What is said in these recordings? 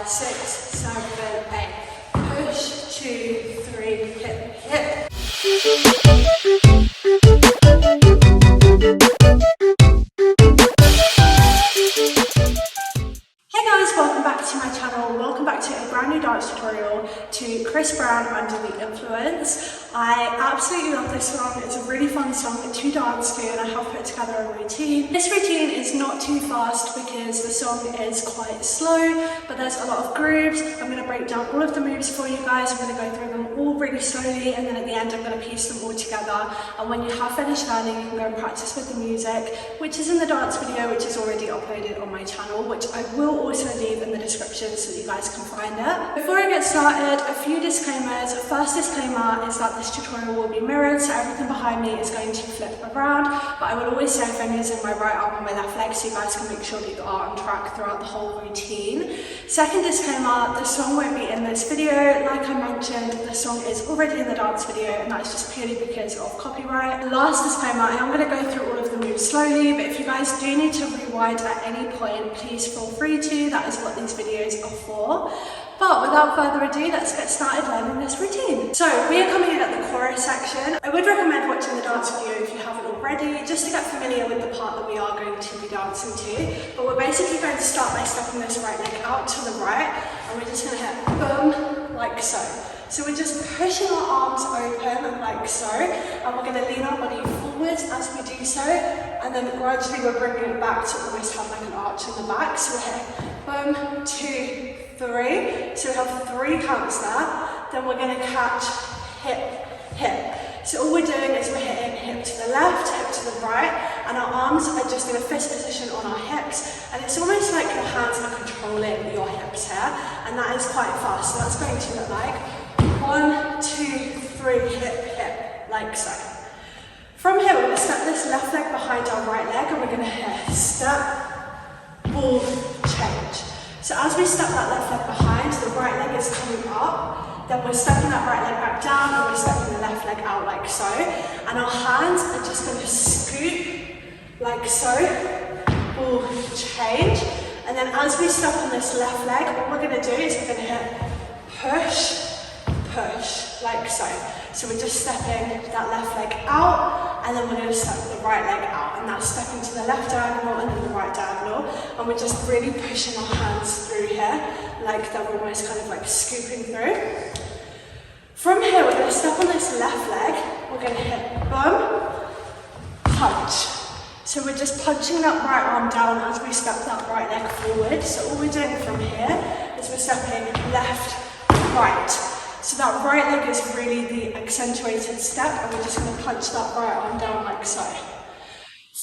6, 7, 8. Push, 2, 3, hip, hip. Hey guys, welcome back to my channel. Welcome back to a brand new dance tutorial to Chris Brown, Under the Influence. I absolutely love this song. It's a really fun song to dance to, and I have put together a routine. This routine is not too fast because the song is quite slow, but there's a lot of grooves. I'm going to break down all of the moves for you guys. I'm going to go through them all really slowly, and then at the end I'm going to piece them all together. And when you have finished learning, you can go and practice with the music, which is in the dance video, which is already uploaded on my channel, which I will also leave in the description so that you guys can find it. Before I get started, a few disclaimers. First disclaimer is that this tutorial will be mirrored, so everything behind me is going to flip around, but I will always say if I'm using my right arm and my left leg, so you guys can make sure that you are on track throughout the whole routine. Second disclaimer, the song won't be in this video. Like I mentioned, the song is already in the dance video, and that's just purely because of copyright. Last disclaimer, I am going to go through all of the moves slowly, but if you guys do need to rewind at any point, please feel free to. That is what these videos are for. But without further ado, let's get started learning this routine. So we are coming in at the chorus section. I would recommend watching the dance video if you haven't already, just to get familiar with the part that we are going to be dancing to. But we're basically going to start by stepping this right leg out to the right, and we're just going to hit boom, like so. So we're just pushing our arms open like so, and we're going to lean our body forwards as we do so, and then gradually we're bringing it back to almost have like an arch in the back. So we're hitting boom, 2, 3. So we have 3 counts there. Then we're going to catch hip, hip. So all we're doing is we're hitting hip to the left, hip to the right, and our arms are just in a fist position on our hips, and it's almost like your hands are controlling your hips here, and that is quite fast. So that's going to look like 1, 2, 3, hip, hip, like so. From here, we're going to step this left leg behind our right leg, and we're going to hit step, ball, change. So as we step that left leg behind, the right leg is coming up, then we're stepping that right leg back down, and we're stepping the left leg out like so, and our hands are just going to scoop like so, ball, change, and then as we step on this left leg, what we're going to do is we're going to hit push, push, like so. So we're just stepping that left leg out, and then we're going to step the right leg out, and that's stepping to the left diagonal and then the right diagonal, and we're just really pushing our hands through here, like they're almost kind of like scooping through. From here, we're going to step on this left leg, we're going to hit bum, punch. So we're just punching that right arm down as we step that right leg forward. So all we're doing from here is we're stepping left, right. So that right leg is really the accentuated step, and we're just going to punch that right arm down like so.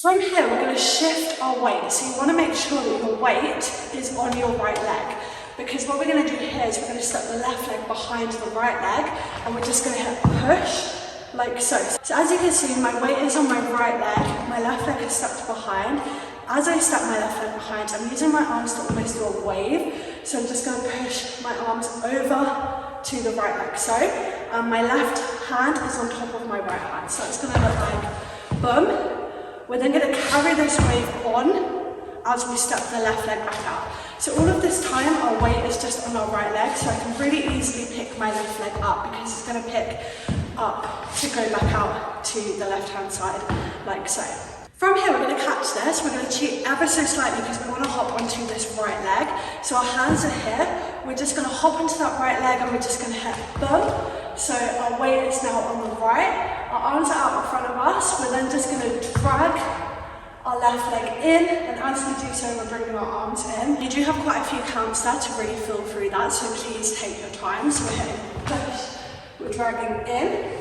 From here, we're going to shift our weight. So you want to make sure that your weight is on your right leg, because what we're going to do here is we're going to step the left leg behind the right leg, and we're just going to hit push like so. So as you can see, my weight is on my right leg, my left leg is stepped behind. As I step my left leg behind, I'm using my arms to almost do a wave. So I'm just going to push my arms over to the right leg, so my left hand is on top of my right hand, so it's going to look like boom. We're then going to carry this wave on as we step the left leg back out. So all of this time our weight is just on our right leg, so I can really easily pick my left leg up, because it's going to pick up to go back out to the left hand side like so. From here, we're going to catch this. We're going to cheat ever so slightly because we want to hop onto this right leg. So our hands are here. We're just going to hop onto that right leg, and we're just going to hit bum. So our weight is now on the right. Our arms are out in front of us. We're then just going to drag our left leg in, and as we do so, we're bringing our arms in. You do have quite a few counts there to really feel through that, so please take your time. So we're hitting push, we're dragging in.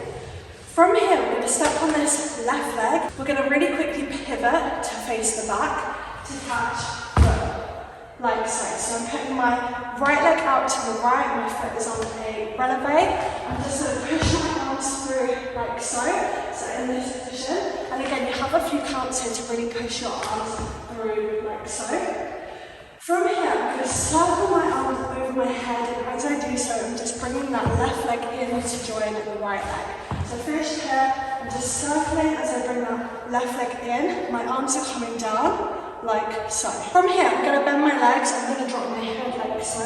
From here, we're going to step on this left leg. We're going to really quickly pivot to face the back to catch boom, like so. So I'm putting my right leg out to the right, my foot is on a releve. I'm just going to push my arms through like so, so in this position. And again, you have a few counts here to really push your arms through like so. From here, I'm going to circle my arms over my head, and as I do so, I'm just bringing that left leg in to join the right leg. So finish here, I'm just circling as I bring that left leg in. My arms are coming down like so. From here, I'm going to bend my legs, I'm going to drop my head like so.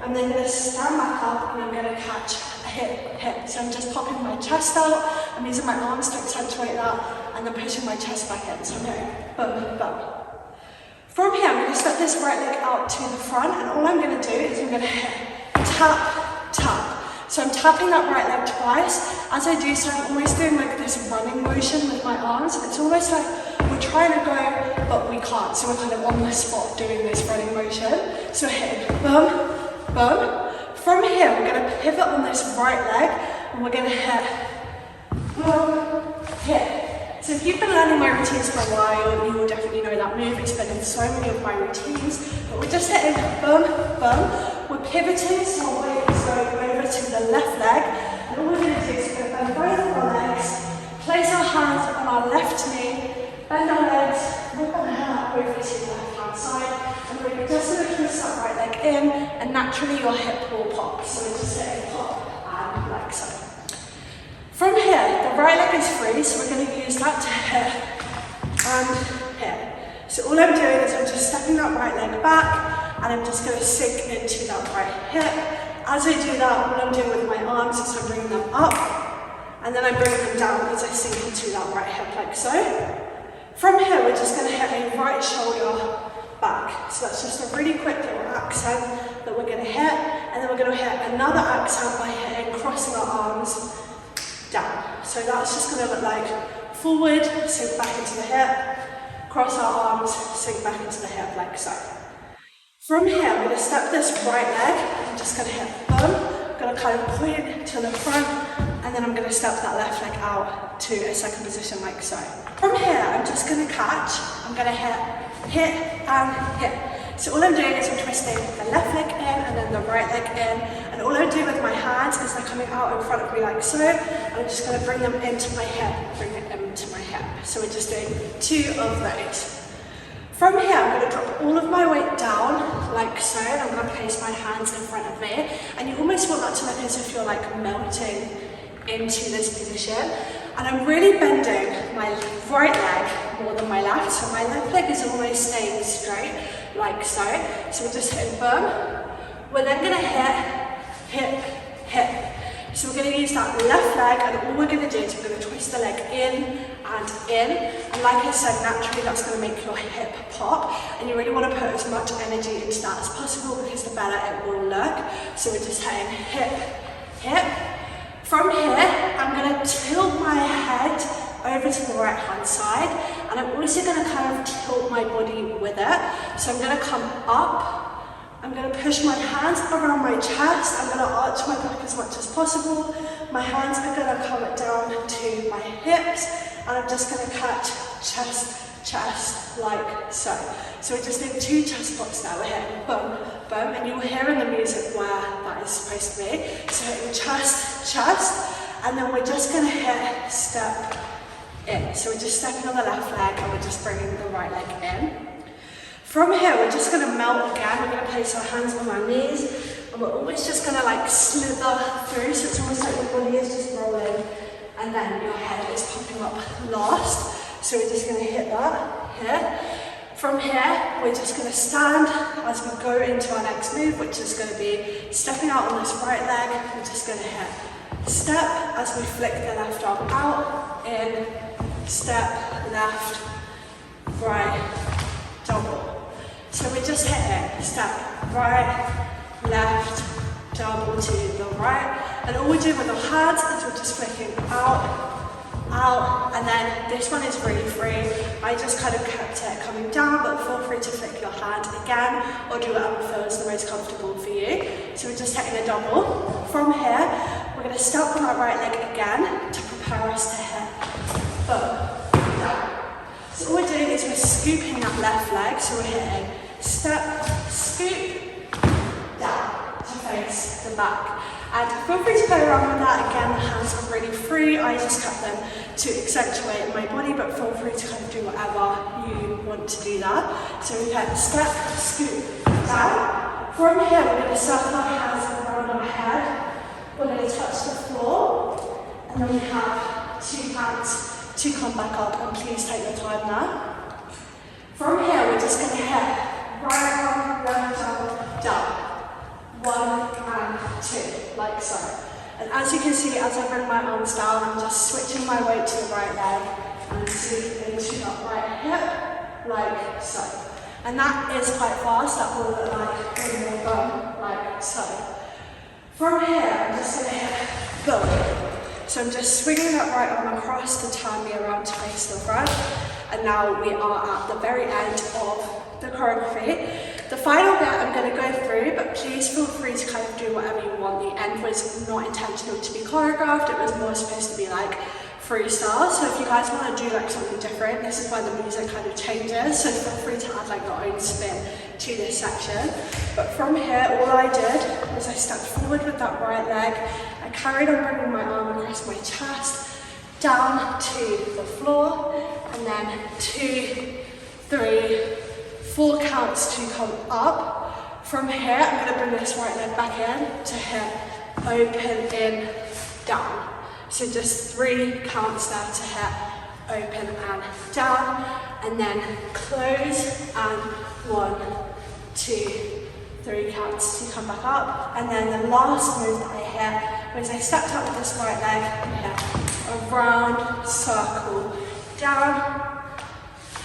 I'm then going to stand back up and I'm going to catch a hip. So I'm just popping my chest out, I'm using my arms to accentuate that, and then pushing my chest back in. So I'm going boom, boom. From here, I'm going to step this right leg out to the front, and all I'm going to do is I'm going to hit tap, tap. So I'm tapping that right leg twice. As I do so, I'm almost doing like this running motion with my arms. It's almost like we're trying to go, but we can't. So we're kind of on the spot doing this running motion. So hitting boom, boom. From here, we're going to pivot on this right leg, and we're going to hit boom, hit. So if you've been learning my routines for a while, you will definitely know that move. It's been in so many of my routines. But we're just hitting boom, boom. We're pivoting, so our weight is going over to the left leg. And all we're going to do is we're going to bend both of our legs, place our hands on our left knee, bend our legs, whip our hand over to the left hand side. And we're just going to twist that right leg in, and naturally your hip will pop. So we're just hitting pop and like so. From here, the right leg is free, so we're going to use that to hit and hit. So all I'm doing is I'm just stepping that right leg back, and I'm just going to sink into that right hip. As I do that, what I'm doing with my arms is I'm bringing them up, and then I bring them down as I sink into that right hip like so. From here, we're just going to hit a right shoulder back. So that's just a really quick little accent that we're going to hit, and then we're going to hit another accent by hitting, crossing our arms down. So that's just going to look like forward, sink back into the hip, cross our arms, sink back into the hip like so. From here, I'm going to step this right leg, I'm just going to hit boom, I'm going to kind of point to the front, and then I'm going to step that left leg out to a second position like so. From here, I'm just going to catch, I'm going to hit and hit. So all I'm doing is I'm twisting the left leg in and then the right leg in, and all I'm doing with my hands is they're coming out in front of me like so, and I'm just going to bring them into my hip, bring it into my hip. So we're just doing 2 of those. From here, I'm going to drop all of my weight down like so, and I'm going to place my hands in front of me, and you almost want that to look as if you're like melting into this position. And I'm really bending my right leg more than my left, so my left leg is almost staying straight, like so. So we're just hitting boom. We're then going to hit, hip. So we're going to use that left leg, and all we're going to do is we're going to twist the leg in and in. And like I said, naturally that's going to make your hip pop, and you really want to put as much energy into that as possible, because the better it will look. So we're just hitting hip, hip. From here, I'm going to tilt my head over to the right hand side, and I'm also going to kind of tilt my body with it. So I'm going to come up, I'm going to push my hands around my chest, I'm going to arch my back as much as possible, my hands are going to come down to my hips, and I'm just going to catch chest like so. So we're just doing 2 chest pops now. We're hitting boom, boom, and you'll hear in the music where that is supposed to be. So hitting chest, and then we're just going to hit step in. So we're just stepping on the left leg, and we're just bringing the right leg in. From here, we're just going to melt again. We're going to place our hands on our knees, and we're always just going to like slither through. So it's almost like your body is just rolling, and then your head is popping up last. So we're just going to hit that here. From here, we're just going to stand as we go into our next move, which is going to be stepping out on this right leg. We're just going to hit step as we flick the left arm out, in, step, left, right, double. So we're just hitting step, right, left, double to the right. And all we're doing with our hands is we're just flicking out, and then this one is really free. I just kind of kept it coming down, but feel free to flick your hand again or do whatever feels the most comfortable for you. So we're just hitting a double. From here, we're going to step on that right leg again to prepare us to hit boom, down. So all we're doing is we're scooping that left leg, so we're hitting step, scoop, down to face the back. And feel free to play around with that. Again, the hands are really free. I just kept them to accentuate my body, but feel free to kind of do whatever you want to do that. So we hit step, scoop, down. From here, we're going to circle our hands around our head. We're going to touch the floor, and then we have 2 hands to come back up, and please take your time now. From here, we're just going to hit right arm, left arm, down. 1 and 2, like so. And as you can see, as I bring my arms down, I'm just switching my weight to the right leg and to into that right hip, like so. And that is quite fast, that will look like bring your bum, like so. From here, I'm just going to hit boom. So I'm just swinging that right arm across to turn me around to face the front. And now we are at the very end of the choreography. The final bit I'm going to go through, but please feel free to kind of do whatever you want. The end was not intentional to be choreographed, it was more supposed to be like freestyle. So if you guys want to do like something different, this is where the music kind of changes, so feel free to add like your own spin to this section. But from here, all I did was I stepped forward with that right leg, I carried on bringing my arm across my chest, down to the floor, and then 2, 3, 4 counts to come up. From here, I'm going to bring this right leg back in to hit open, in, down. So just 3 counts there to hit open and down, and then close and 1, 2, 3 counts to come back up. And then the last move that I hit was I stepped up with this right leg and hit a round circle, down,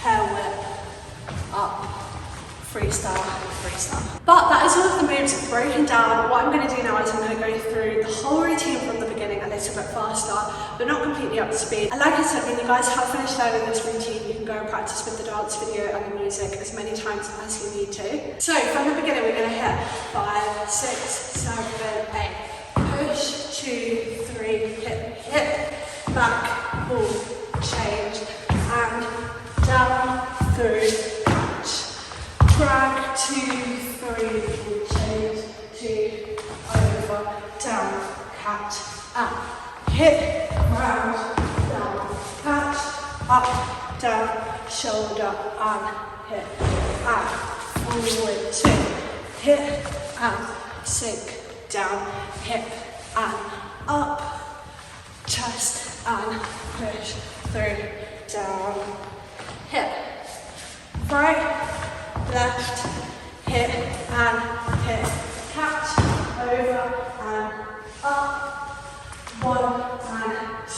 hair whip, up. Freestyle, freestyle. But that is all of the moves broken down. What I'm going to do now is I'm going to go through the whole routine from the beginning a little bit faster, but not completely up to speed. And like I said, when you guys have finished learning this routine, you can go and practice with the dance video and the music as many times as you need to. So from the beginning, we're going to hit 5, 6, 7, 8. Push, 2, 3, hip, back, pull, change, and down, through, drag, 2, 3, change, 2, over, down, catch, up, hip, round, down, catch, up, down, shoulder, and hip, and forward, 2, hip, and sink, down, hip, and up, chest, and push, through, down, hip, right, left, hip and hip, catch, over and up, 1 and 2,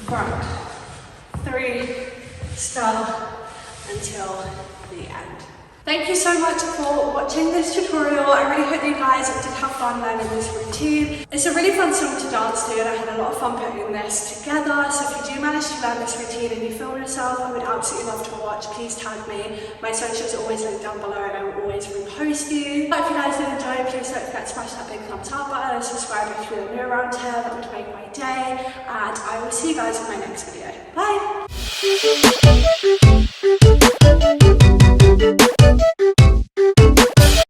front, 3, start until the end. Thank you so much for watching this tutorial. I really hope you guys did have fun learning this routine. It's a really fun song to dance to, and I had a lot of fun putting this together. So if you do manage to learn this routine and you film yourself, I would absolutely love to watch. Please tag me. My socials are always linked down below and I will always repost you. But if you guys did enjoy, please don't forget to smash that big thumbs up button and subscribe if you're new around here. That would make my day. And I will see you guys in my next video. Bye!